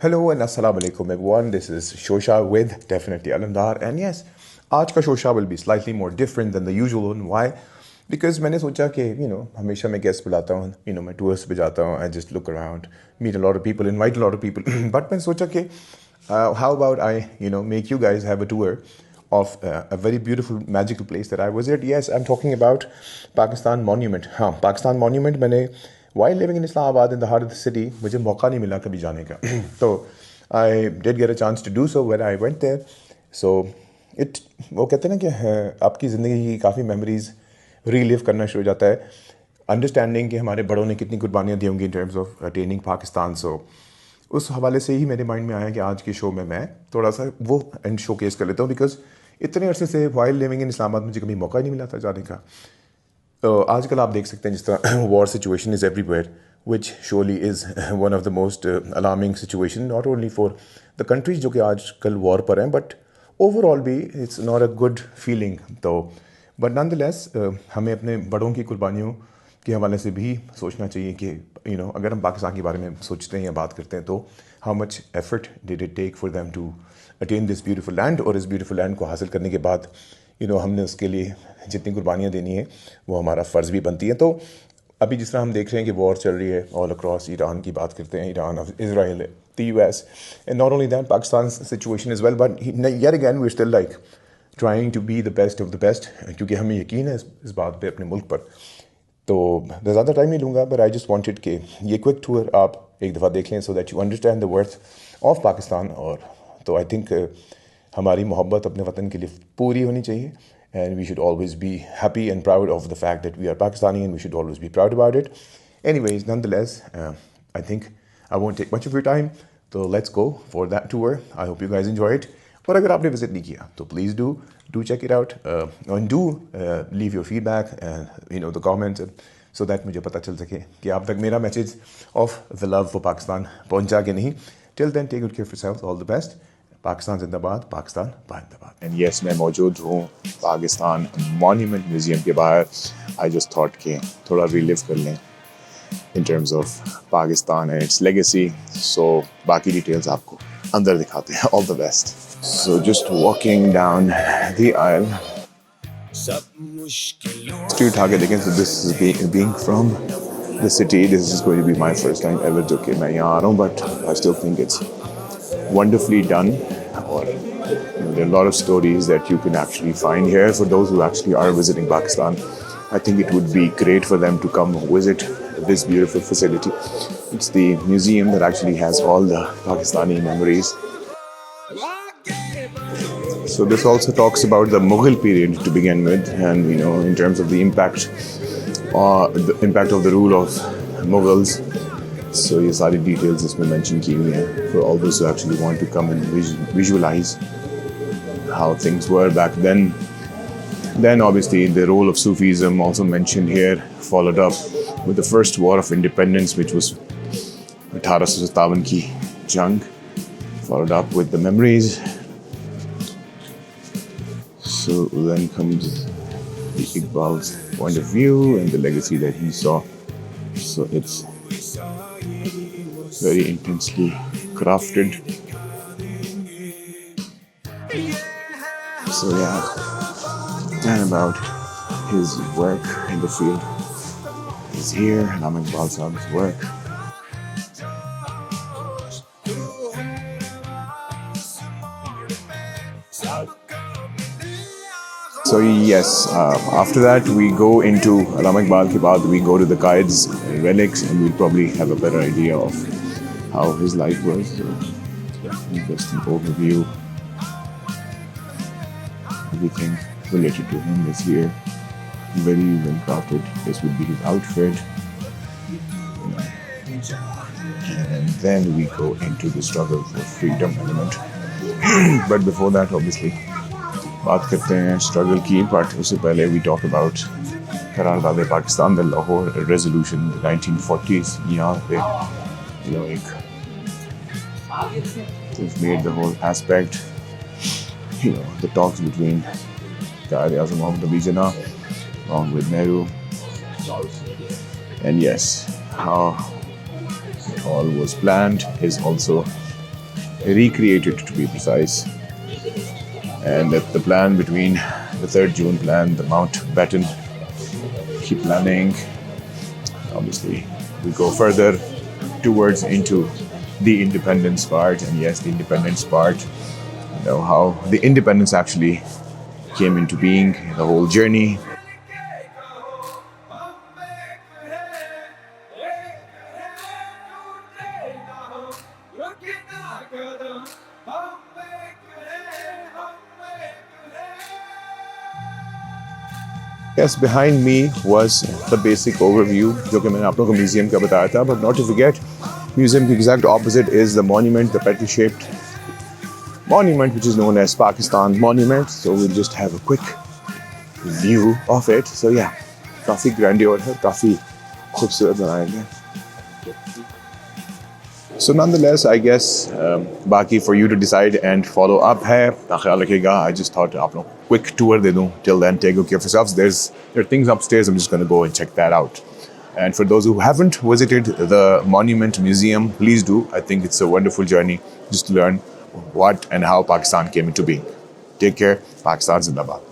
Hello and assalamu alaikum everyone. This is Shosha with Definitely Alamdar, and yes, आज का Shosha will be slightly more different than the usual one. Why? Because मैंने सोचा कि हमेशा मैं guest बुलाता हूँ, मैं tours पे जाता हूँ, I just look around, meet a lot of people, invite a lot of people. But मैंने सोचा कि how about I make you guys have a tour of a very beautiful magical place that I visited. Yes, I'm talking about Pakistan Monument. हाँ, Pakistan Monument मैंने while living in Islamabad in the heart of the city मुझे मौका नहीं मिला कभी जाने का. तो I did get a chance to do so when I went there. So वो कहते हैं ना कि आपकी ज़िंदगी की काफ़ी मेमोरीज रीलिव करना शुरू हो जाता है, अंडरस्टैंडिंग कि हमारे बड़ों ने कितनी कुर्बानियाँ दी होंगी in terms of attaining Pakistan. So उस हवाले से ही मेरे माइंड में आया कि आज के शो में मैं थोड़ा सा वो एंड शो केस कर लेता हूँ, बिकॉज इतने अरसे से वाइल लिविंग इन इस्लामाबाद मुझे कभी मौका ही नहीं मिला था जाने का. तो आजकल आप देख सकते हैं जिस तरह war situation is everywhere, which surely is one of the most alarming situation not only for the countries जो कि आजकल वॉर पर हैं, बट ओवरऑल भी it's not a good feeling. तो बट नॉनदलेस हमें अपने बड़ों की कुर्बानियों के हवाले से भी सोचना चाहिए कि अगर हम पाकिस्तान के बारे में सोचते हैं या बात करते हैं तो how much effort did it take for them to attain this beautiful land, और इस ब्यूटीफुल लैंड को हासिल करने के बाद हमने उसके लिए जितनी कुर्बानियाँ देनी है वो हमारा फ़र्ज़ भी बनती है. तो अभी जिस तरह हम देख रहे हैं कि वॉर चल रही है ऑल अक्रॉस, ईरान की बात करते हैं, Iran of Israel, the US, and not only that Pakistan situation is well, but yet again we are still like trying to be the best of the best, क्योंकि हमें यकीन है इस बात पे अपने मुल्क पर. तो मैं ज़्यादा टाइम नहीं लूँगा, बट आई जस्ट वांटेड कि ये क्विक टूर आप एक दफ़ा देख लें so that you understand the worth of Pakistan. और तो आई थिंक हमारी मोहब्बत अपने वतन के लिए पूरी होनी चाहिए, and we should always be happy and proud of the fact that we are Pakistani, and we should always be proud about it. Anyways, nonetheless, I think I won't take much of your time, so let's go for that tour. I hope you guys enjoy it. और अगर आपने visit नहीं किया तो please do check it out, and do leave your feedback and the comments, so that मुझे पता चल सके कि आप तक मेरा message of the love for Pakistan पहुंचा कि नहीं. Till then, take good care of yourselves. All the best. Pakistan जिंदाबाद, पाकिस्तान बाजिंदाबाद. एंड यस, मैं मौजूद हूँ पाकिस्तान मॉन्यूमेंट म्यूज़ियम के बाहर. आई जस्ट थॉट कि थोड़ा रिलिव कर लें in terms of Pakistan and its legacy. So बाकी डिटेल्स आपको अंदर दिखाते हैं. All the best. So just walking down the aisle, street आगे देखें. So this is being from the city. This is going to be my first time ever जो कि मैं यहाँ आ रहा हूँ, but I still think it's wonderfully done. Or there are a lot of stories that you can actually find here for those who actually are visiting Pakistan. I think it would be great for them to come visit this beautiful facility. It's the museum that actually has all the Pakistani memories. So this also talks about the Mughal period to begin with, and in terms of the impact of the rule of Mughals. So ये सारी details इसमें mention की हुई हैं for all those who actually want to come and visualize how things were back then. Then obviously the role of Sufism also mentioned here, followed up with the first war of independence, which was 1857 की जंग, followed up with the memories. So then comes the Iqbal's point of view and the legacy that he saw. So it's very intensely crafted. So yeah, and about his work in the field is here. Allama Iqbal Saab's work. So yes, after that we go into Allama Iqbal ke baad we go to the Qaid's relics, and we'll probably have a better idea of how his life was. So, interesting overview. Everything related to him is here. Very well crafted. This would be his outfit. And then we go into the struggle for freedom element. But before that, obviously, बात करते हैं struggle की. But उससे पहले we talk about करारदाद Pakistan, the Lahore resolution 1940s. यहाँ पे एक they've made the whole aspect, the talks between Quaid-e-Azam Mohammad Ali Jinnah along with Nehru, and yes, how it all was planned is also recreated to be precise. And that the plan between the 3rd June plan, the Mountbatten, keep planning. Obviously, we go further towards into the independence part, and yes, the independence part, how the independence actually came into being, the whole journey. Yes, behind me was the basic overview, जो कि मैंने आप लोगों को museum का बताया था, but not to forget, museum के exact opposite is the monument, the petal-shaped monument, which is known as Pakistan Monument. So we'll just have a quick view of it. So yeah, काफी grandeur है, काफी खूबसूरत बनाया गया. So nonetheless, I guess बाकी for you to decide and follow up है. ख्याल रखिएगा. I just thought आप लोग quick tour दे दूँ. Till then, take good care of yourselves. There are things upstairs. I'm just going to go and check that out. And for those who haven't visited the Monument Museum, please do. I think it's a wonderful journey just to learn what and how Pakistan came into being. Take care. Pakistan Zindabad.